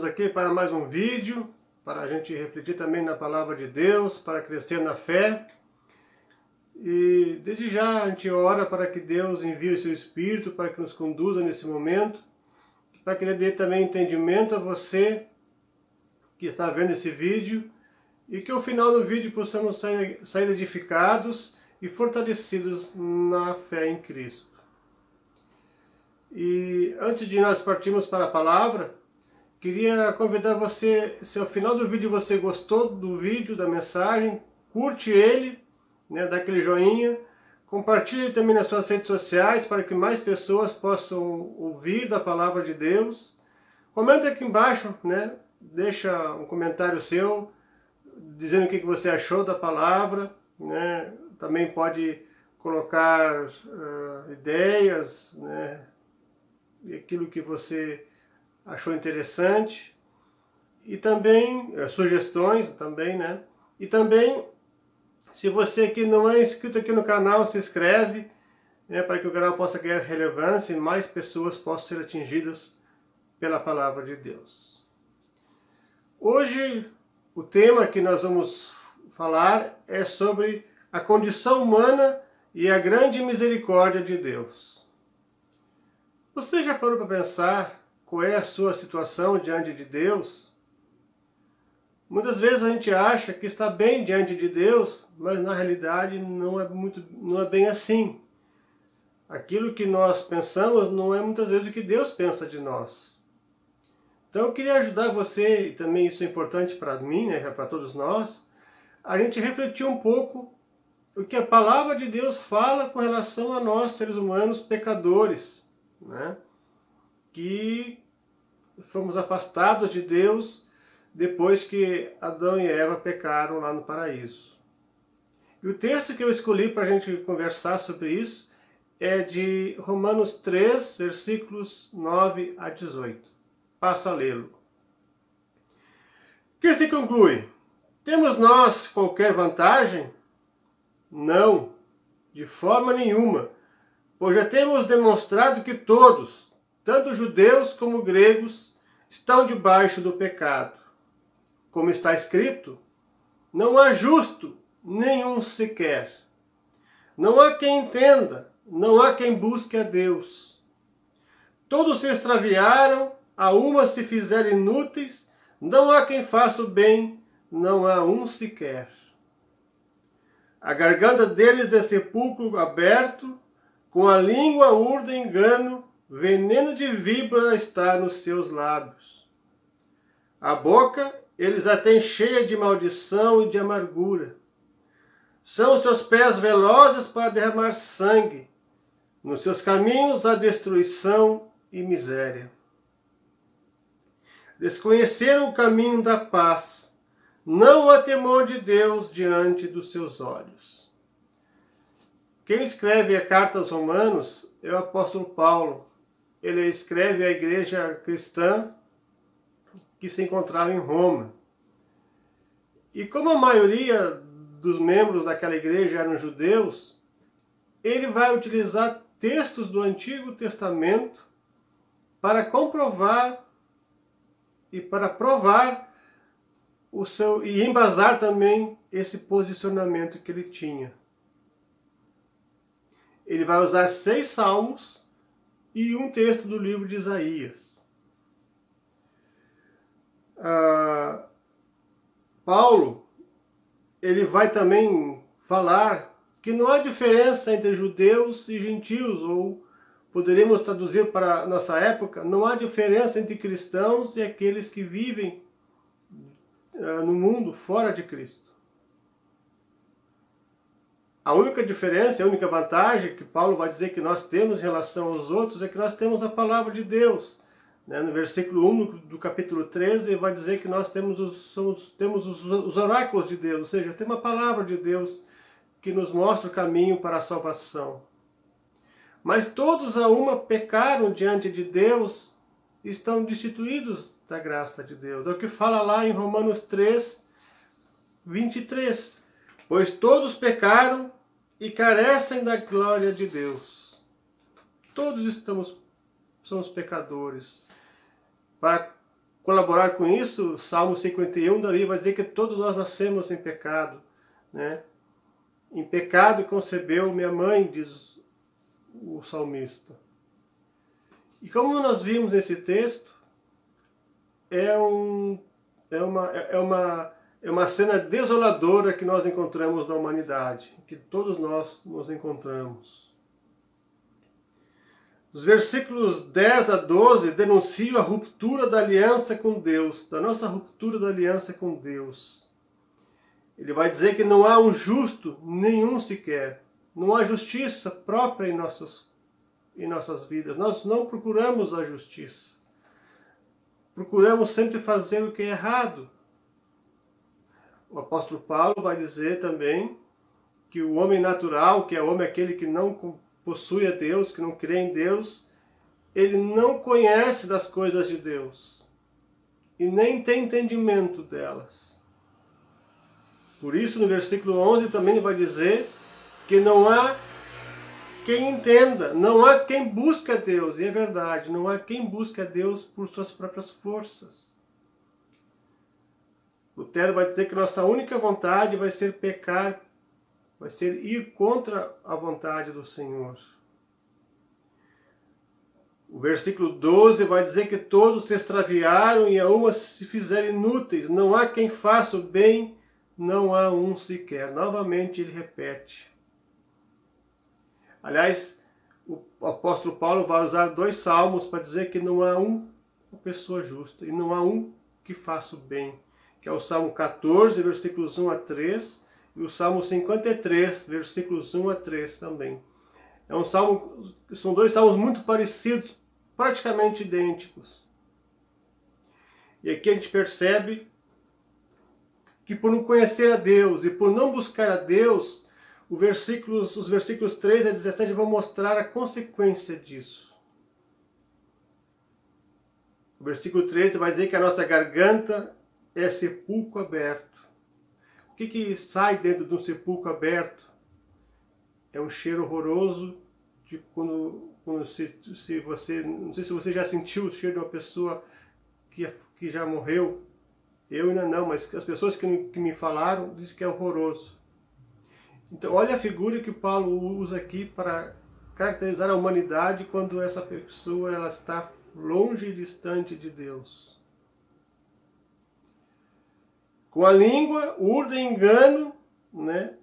Estamos aqui para mais um vídeo, para a gente refletir também na palavra de Deus, para crescer na fé. E desde já a gente ora para que Deus envie o seu Espírito, para que nos conduza nesse momento, para que Ele dê também entendimento a você que está vendo esse vídeo, e que ao final do vídeo possamos sair edificados e fortalecidos na fé em Cristo. E antes de nós partirmos para a palavra, queria convidar você, se ao final do vídeo você gostou do vídeo, da mensagem, curte ele, né, dá aquele joinha, compartilhe também nas suas redes sociais para que mais pessoas possam ouvir da palavra de Deus. Comenta aqui embaixo, né, deixa um comentário seu, dizendo o que você achou da palavra, né, também pode colocar ideias, né, aquilo que você achou interessante, e também sugestões também, né? E também, se você que não é inscrito aqui no canal, se inscreve, né, para que o canal possa ganhar relevância e mais pessoas possam ser atingidas pela palavra de Deus. Hoje, o tema que nós vamos falar é sobre a condição humana e a grande misericórdia de Deus. Você já parou para pensar qual é a sua situação diante de Deus? Muitas vezes a gente acha que está bem diante de Deus, mas na realidade não é bem assim. Aquilo que nós pensamos não é muitas vezes o que Deus pensa de nós. Então eu queria ajudar você, e também isso é importante para mim, né, para todos nós, a gente refletir um pouco o que a palavra de Deus fala com relação a nós, seres humanos pecadores, né? Que fomos afastados de Deus depois que Adão e Eva pecaram lá no paraíso. E o texto que eu escolhi para a gente conversar sobre isso é de Romanos 3, versículos 9 a 18. Passo a lê-lo. Que se conclui? Temos nós qualquer vantagem? Não, de forma nenhuma. Pois já temos demonstrado que todos, tanto judeus como gregos, estão debaixo do pecado. Como está escrito, não há justo nenhum sequer. Não há quem entenda, não há quem busque a Deus. Todos se extraviaram, a uma se fizeram inúteis, não há quem faça o bem, não há um sequer. A garganta deles é sepulcro aberto, com a língua urda engano, veneno de víbora está nos seus lábios. A boca eles a têm cheia de maldição e de amargura. São os seus pés velozes para derramar sangue. Nos seus caminhos há destruição e miséria. Desconheceram o caminho da paz. Não há temor de Deus diante dos seus olhos. Quem escreve a carta aos Romanos é o apóstolo Paulo. Ele escreve à igreja cristã que se encontrava em Roma. E como a maioria dos membros daquela igreja eram judeus, ele vai utilizar textos do Antigo Testamento para comprovar e para provar o seu e embasar também esse posicionamento que ele tinha. Ele vai usar 6 salmos e um texto do livro de Isaías. Paulo, ele vai também falar que não há diferença entre judeus e gentios, ou poderíamos traduzir para a nossa época, não há diferença entre cristãos e aqueles que vivem no mundo fora de Cristo. A única diferença, a única vantagem que Paulo vai dizer que nós temos em relação aos outros é que nós temos a palavra de Deus. No versículo 1 do capítulo 13, ele vai dizer que nós temos os oráculos de Deus, ou seja, temos a palavra de Deus que nos mostra o caminho para a salvação. Mas todos a uma pecaram diante de Deus e estão destituídos da graça de Deus. É o que fala lá em Romanos 3, 23. Pois todos pecaram e carecem da glória de Deus. Todos somos pecadores. colaborar com isso, Salmo 51, Davi vai dizer que todos nós nascemos em pecado, né? Em pecado concebeu minha mãe, diz o salmista. E como nós vimos nesse texto, é uma cena desoladora que nós encontramos na humanidade, que todos nós nos encontramos. Os versículos 10 a 12 denunciam a ruptura da aliança com Deus, da nossa ruptura da aliança com Deus. Ele vai dizer que não há um justo, nenhum sequer. Não há justiça própria em nossas vidas. Nós não procuramos a justiça. Procuramos sempre fazer o que é errado. O apóstolo Paulo vai dizer também que o homem natural, que é o homem aquele que não possui a Deus, que não crê em Deus, ele não conhece das coisas de Deus e nem tem entendimento delas. Por isso, no versículo 11 também ele vai dizer que não há quem entenda, não há quem busque a Deus, e é verdade, não há quem busque a Deus por suas próprias forças. Lutero vai dizer que nossa única vontade vai ser pecar, vai ser ir contra a vontade do Senhor. O versículo 12 vai dizer que todos se extraviaram e a uma se fizeram inúteis. Não há quem faça o bem, não há um sequer. Novamente ele repete. Aliás, o apóstolo Paulo vai usar 2 salmos para dizer que não há uma pessoa justa e não há um que faça o bem. Que é o Salmo 14, versículos 1 a 3, e o Salmo 53, versículos 1 a 3 também. São 2 salmos muito parecidos, praticamente idênticos. E aqui a gente percebe que por não conhecer a Deus e por não buscar a Deus, os versículos 3 a 17 vão mostrar a consequência disso. O versículo 13 vai dizer que a nossa garganta é sepulcro aberto. O que sai dentro de um sepulcro aberto? É um cheiro horroroso de não sei se você já sentiu o cheiro de uma pessoa que já morreu. Eu ainda não, mas as pessoas que me falaram dizem que é horroroso. Então olha a figura que Paulo usa aqui para caracterizar a humanidade quando essa pessoa ela está longe e distante de Deus. Com a língua, urde engano, né?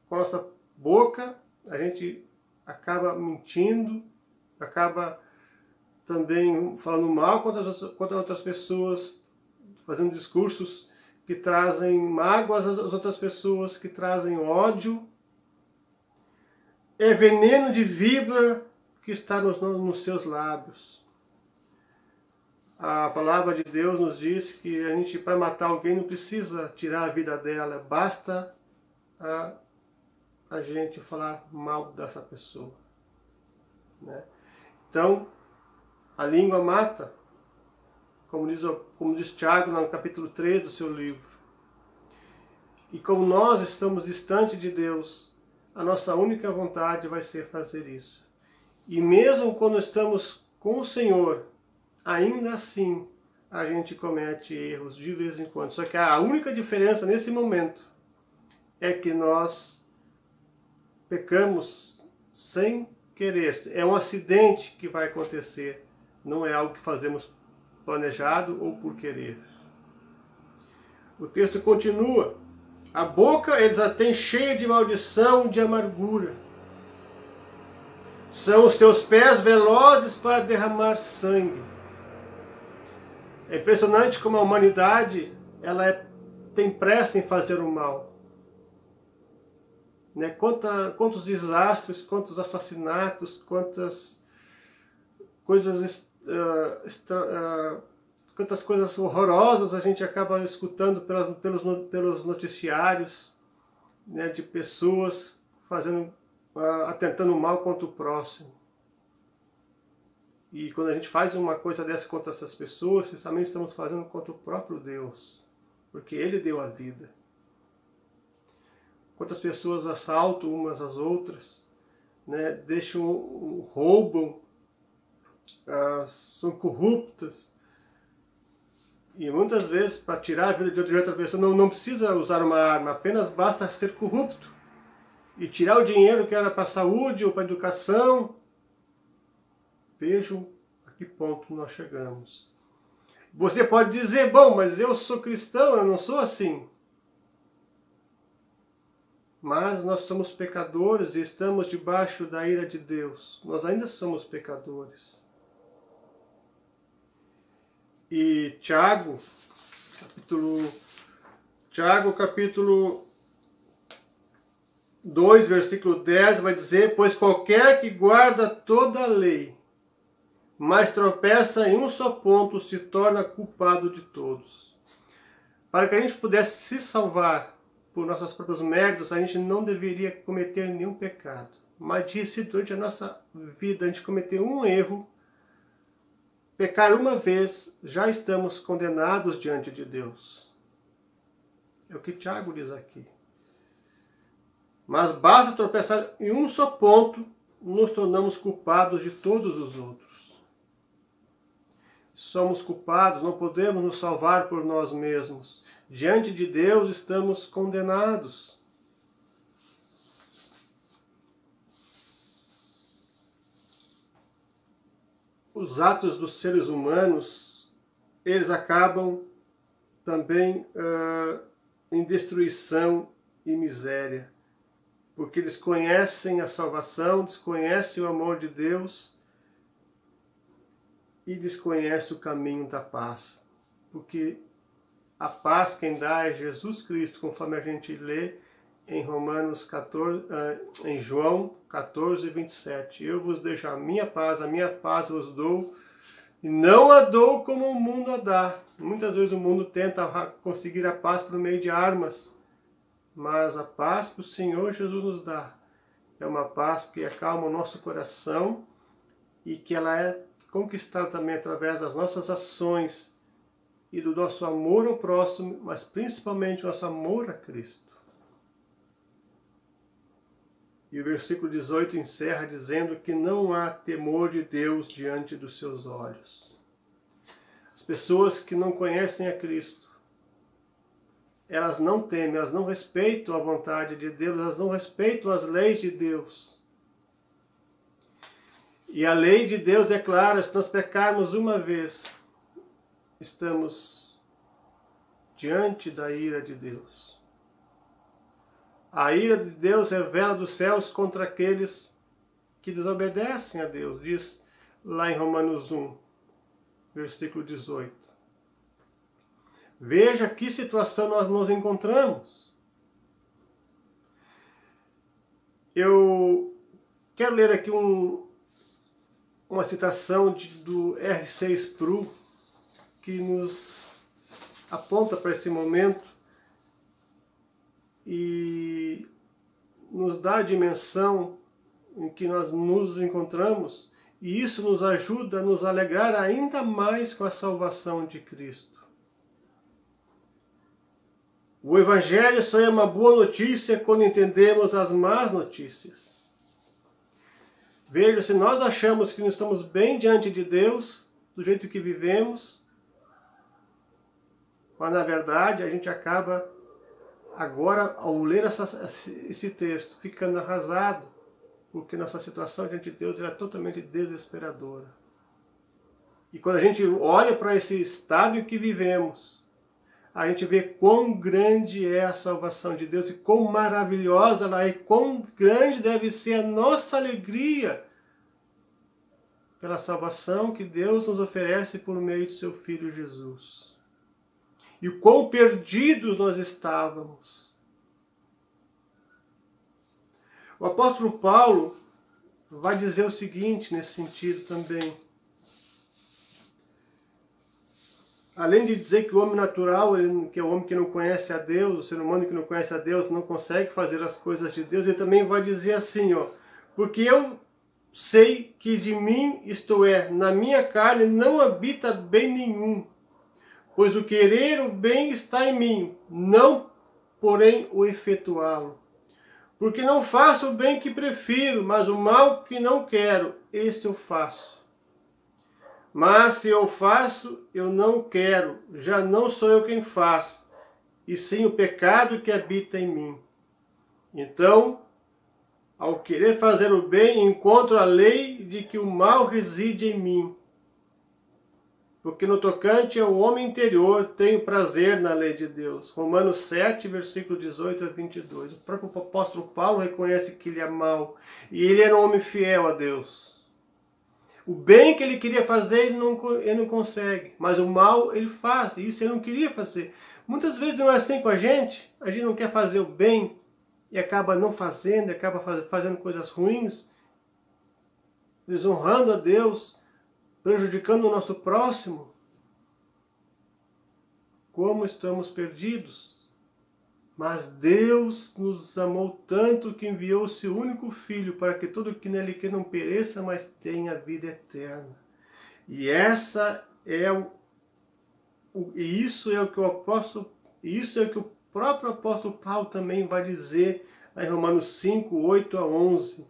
Com a nossa boca, a gente acaba mentindo, acaba também falando mal contra outras pessoas, fazendo discursos que trazem mágoas às outras pessoas, que trazem ódio. É veneno de víbora que está nos seus lábios. A palavra de Deus nos diz que a gente, para matar alguém, não precisa tirar a vida dela, basta a gente falar mal dessa pessoa, né? Então, a língua mata, como diz Tiago no capítulo 3 do seu livro. E como nós estamos distante de Deus, a nossa única vontade vai ser fazer isso. E mesmo quando estamos com o Senhor, ainda assim a gente comete erros de vez em quando. Só que a única diferença nesse momento é que nós pecamos sem querer. É um acidente que vai acontecer, não é algo que fazemos planejado ou por querer. O texto continua. A boca eles a têm cheia de maldição, de amargura. São os seus pés velozes para derramar sangue. É impressionante como a humanidade tem pressa em fazer o mal. Né? Quantos desastres, quantos assassinatos, quantas coisas quantas coisas horrorosas a gente acaba escutando pelos noticiários, né, de pessoas atentando mal contra o próximo. E quando a gente faz uma coisa dessa contra essas pessoas, nós também estamos fazendo contra o próprio Deus, porque Ele deu a vida. Quantas pessoas assaltam umas às outras, né, roubam, são corruptas, E muitas vezes, para tirar a vida de outra pessoa, não precisa usar uma arma, apenas basta ser corrupto e tirar o dinheiro que era para a saúde ou para a educação. Vejam a que ponto nós chegamos. Você pode dizer, bom, mas eu sou cristão, eu não sou assim. Mas nós somos pecadores e estamos debaixo da ira de Deus. Nós ainda somos pecadores. E Tiago, capítulo 2, versículo 10, vai dizer, pois qualquer que guarda toda a lei, mas tropeça em um só ponto, se torna culpado de todos. Para que a gente pudesse se salvar por nossos próprios méritos, a gente não deveria cometer nenhum pecado. Mas se durante a nossa vida a gente cometer um erro, pecar uma vez, já estamos condenados diante de Deus. É o que Tiago diz aqui. Mas basta tropeçar em um só ponto, nos tornamos culpados de todos os outros. Somos culpados, não podemos nos salvar por nós mesmos. Diante de Deus estamos condenados. Os atos dos seres humanos, eles acabam também em destruição e miséria. Porque eles conhecem a salvação, desconhecem o amor de Deus e desconhecem o caminho da paz. Porque a paz quem dá é Jesus Cristo, conforme a gente lê em em João 14, 27. Eu vos deixo a minha paz vos dou, e não a dou como o mundo a dá. Muitas vezes o mundo tenta conseguir a paz por meio de armas, mas a paz que o Senhor Jesus nos dá é uma paz que acalma o nosso coração e que ela é conquistada também através das nossas ações e do nosso amor ao próximo, mas principalmente o nosso amor a Cristo. E o versículo 18 encerra dizendo que não há temor de Deus diante dos seus olhos. As pessoas que não conhecem a Cristo, elas não temem, elas não respeitam a vontade de Deus, elas não respeitam as leis de Deus. E a lei de Deus é clara, se nós pecarmos uma vez, estamos diante da ira de Deus. A ira de Deus revela dos céus contra aqueles que desobedecem a Deus, diz lá em Romanos 1, versículo 18. Veja que situação nós nos encontramos. Eu quero ler aqui uma citação do R.C. Sproul, que nos aponta para esse momento e nos dá a dimensão em que nós nos encontramos, e isso nos ajuda a nos alegrar ainda mais com a salvação de Cristo. O Evangelho só é uma boa notícia quando entendemos as más notícias. Veja, se nós achamos que nós estamos bem diante de Deus, do jeito que vivemos, mas na verdade a gente acaba agora, ao ler esse texto, ficando arrasado, porque nossa situação diante de Deus é totalmente desesperadora. E quando a gente olha para esse estado em que vivemos, a gente vê quão grande é a salvação de Deus e quão maravilhosa ela é, e quão grande deve ser a nossa alegria pela salvação que Deus nos oferece por meio de seu Filho Jesus. E o quão perdidos nós estávamos. O apóstolo Paulo vai dizer o seguinte nesse sentido também. Além de dizer que o homem natural, que é o homem que não conhece a Deus, o ser humano que não conhece a Deus, não consegue fazer as coisas de Deus, ele também vai dizer assim, porque eu sei que de mim, isto é, na minha carne, não habita bem nenhum, pois o querer o bem está em mim, não, porém, o efetuá-lo. Porque não faço o bem que prefiro, mas o mal que não quero, este eu faço. Mas se eu faço, eu não quero, já não sou eu quem faz, e sim o pecado que habita em mim. Então, ao querer fazer o bem, encontro a lei de que o mal reside em mim. Porque no tocante ao homem interior, tenho prazer na lei de Deus. Romanos 7, versículo 18 a 22. O próprio apóstolo Paulo reconhece que ele é mau. E ele era um homem fiel a Deus. O bem que ele queria fazer, ele não consegue. Mas o mal, ele faz. E isso ele não queria fazer. Muitas vezes não é assim com a gente. A gente não quer fazer o bem e acaba não fazendo, acaba fazendo coisas ruins, desonrando a Deus, prejudicando o nosso próximo. Como estamos perdidos. Mas Deus nos amou tanto que enviou o seu único Filho para que todo que nele crê não pereça, mas tenha vida eterna. E isso é o que o próprio apóstolo Paulo também vai dizer em Romanos 5, 8 a 11.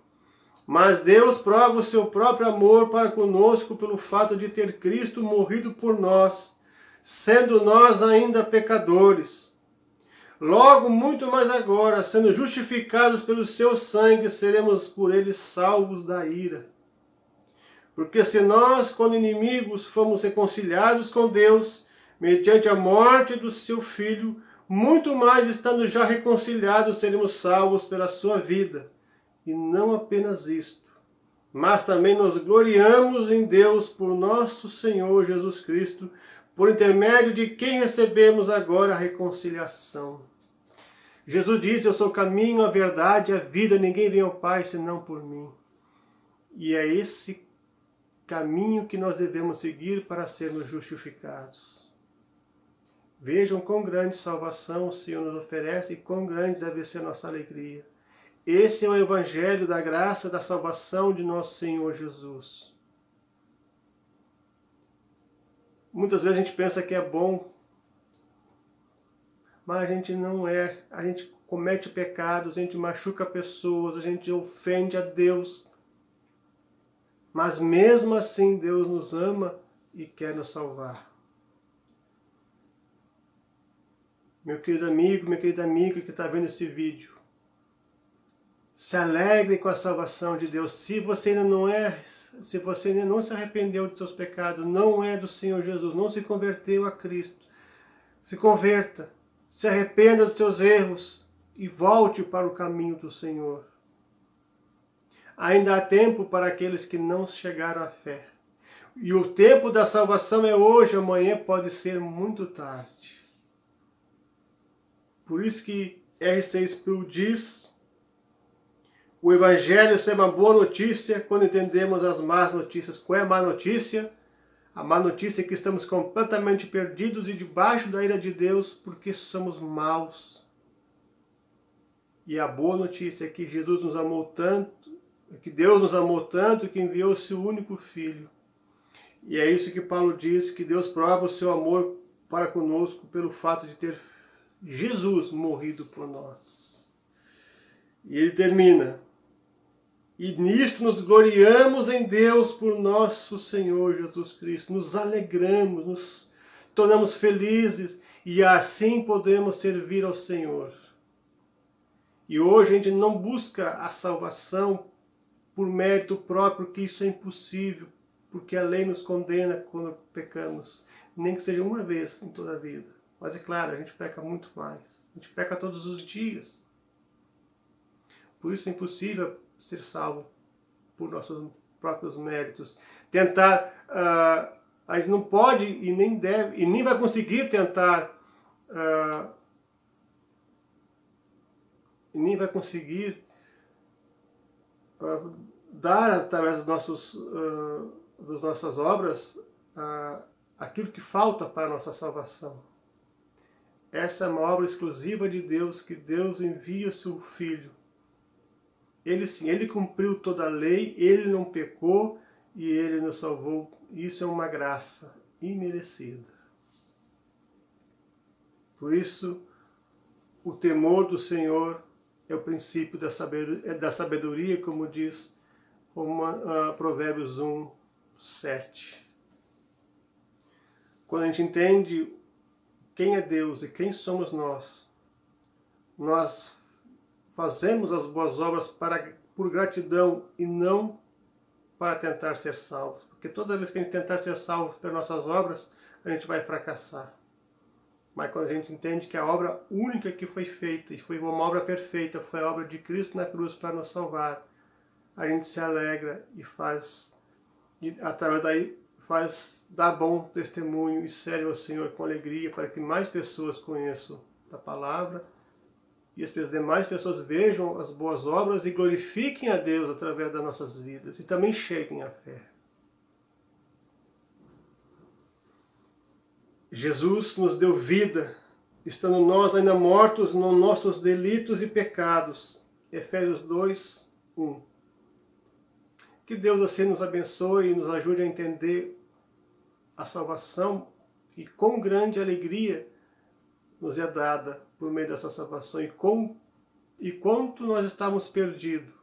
Mas Deus prova o seu próprio amor para conosco pelo fato de ter Cristo morrido por nós, sendo nós ainda pecadores. Logo, muito mais agora, sendo justificados pelo seu sangue, seremos por ele salvos da ira. Porque se nós, quando inimigos, fomos reconciliados com Deus, mediante a morte do seu Filho, muito mais estando já reconciliados, seremos salvos pela sua vida. E não apenas isto, mas também nos gloriamos em Deus por nosso Senhor Jesus Cristo, por intermédio de quem recebemos agora a reconciliação. Jesus diz, eu sou o caminho, a verdade e a vida, ninguém vem ao Pai senão por mim. E é esse caminho que nós devemos seguir para sermos justificados. Vejam quão grande salvação o Senhor nos oferece e quão grande deve ser nossa alegria. Esse é o Evangelho da graça, da salvação de nosso Senhor Jesus. Muitas vezes a gente pensa que é bom, mas a gente não é. A gente comete pecados, a gente machuca pessoas, a gente ofende a Deus. Mas mesmo assim Deus nos ama e quer nos salvar. Meu querido amigo, minha querida amiga que está vendo esse vídeo, se alegre com a salvação de Deus. Se você ainda não se arrependeu dos seus pecados, não é do Senhor Jesus, não se converteu a Cristo, se converta, se arrependa dos seus erros e volte para o caminho do Senhor. Ainda há tempo para aqueles que não chegaram à fé. E o tempo da salvação é hoje, amanhã pode ser muito tarde. Por isso que R.C. Sproul diz: o Evangelho é uma boa notícia quando entendemos as más notícias. Qual é a má notícia? A má notícia é que estamos completamente perdidos e debaixo da ira de Deus porque somos maus. E a boa notícia é que Jesus nos amou tanto, que Deus nos amou tanto que enviou o seu único Filho. E é isso que Paulo diz, que Deus prova o seu amor para conosco pelo fato de ter Jesus morrido por nós. E ele termina: e nisto nos gloriamos em Deus por nosso Senhor Jesus Cristo. Nos alegramos, nos tornamos felizes e assim podemos servir ao Senhor. E hoje a gente não busca a salvação por mérito próprio, que isso é impossível, porque a lei nos condena quando pecamos, nem que seja uma vez em toda a vida. Mas é claro, a gente peca muito mais. A gente peca todos os dias. Por isso é impossível ser salvo por nossos próprios méritos. Tentar, a gente não pode e nem deve, e nem vai conseguir tentar, e nem vai conseguir dar através das nossas obras aquilo que falta para a nossa salvação. Essa é uma obra exclusiva de Deus, que Deus envia o seu Filho. Ele sim, ele cumpriu toda a lei, ele não pecou e ele nos salvou. Isso é uma graça imerecida. Por isso, o temor do Senhor é o princípio da sabedoria, como diz Provérbios 1, 7. quando a gente entende quem é Deus e quem somos nós fazemos as boas obras por gratidão e não para tentar ser salvos. Porque toda vez que a gente tentar ser salvo pelas nossas obras, a gente vai fracassar. Mas quando a gente entende que a obra única que foi feita, e foi uma obra perfeita, foi a obra de Cristo na cruz para nos salvar, a gente se alegra e através daí dá bom testemunho e serve ao Senhor com alegria para que mais pessoas conheçam a palavra e as demais pessoas vejam as boas obras e glorifiquem a Deus através das nossas vidas e também cheguem à fé. Jesus nos deu vida, estando nós ainda mortos nos nossos delitos e pecados. Efésios 2, 1. Que Deus assim nos abençoe e nos ajude a entender a salvação e com grande alegria nos é dada por meio dessa salvação e quanto nós estávamos perdidos,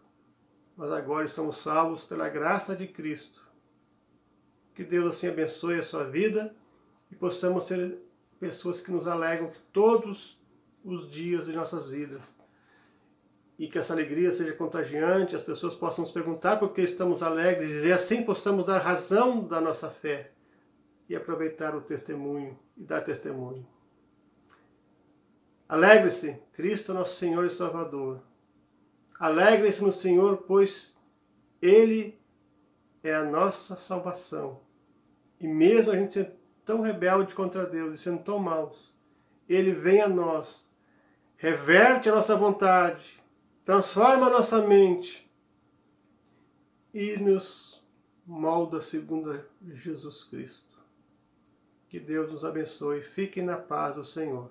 mas agora estamos salvos pela graça de Cristo. Que Deus assim abençoe a sua vida e possamos ser pessoas que nos alegram todos os dias de nossas vidas. E que essa alegria seja contagiante, as pessoas possam nos perguntar por que estamos alegres e assim possamos dar razão da nossa fé e aproveitar o testemunho e dar testemunho. Alegre-se, Cristo nosso Senhor e Salvador. Alegre-se no Senhor, pois Ele é a nossa salvação. E mesmo a gente sendo tão rebelde contra Deus e sendo tão maus, Ele vem a nós, reverte a nossa vontade, transforma a nossa mente e nos molda segundo Jesus Cristo. Que Deus nos abençoe. Fiquem na paz do Senhor.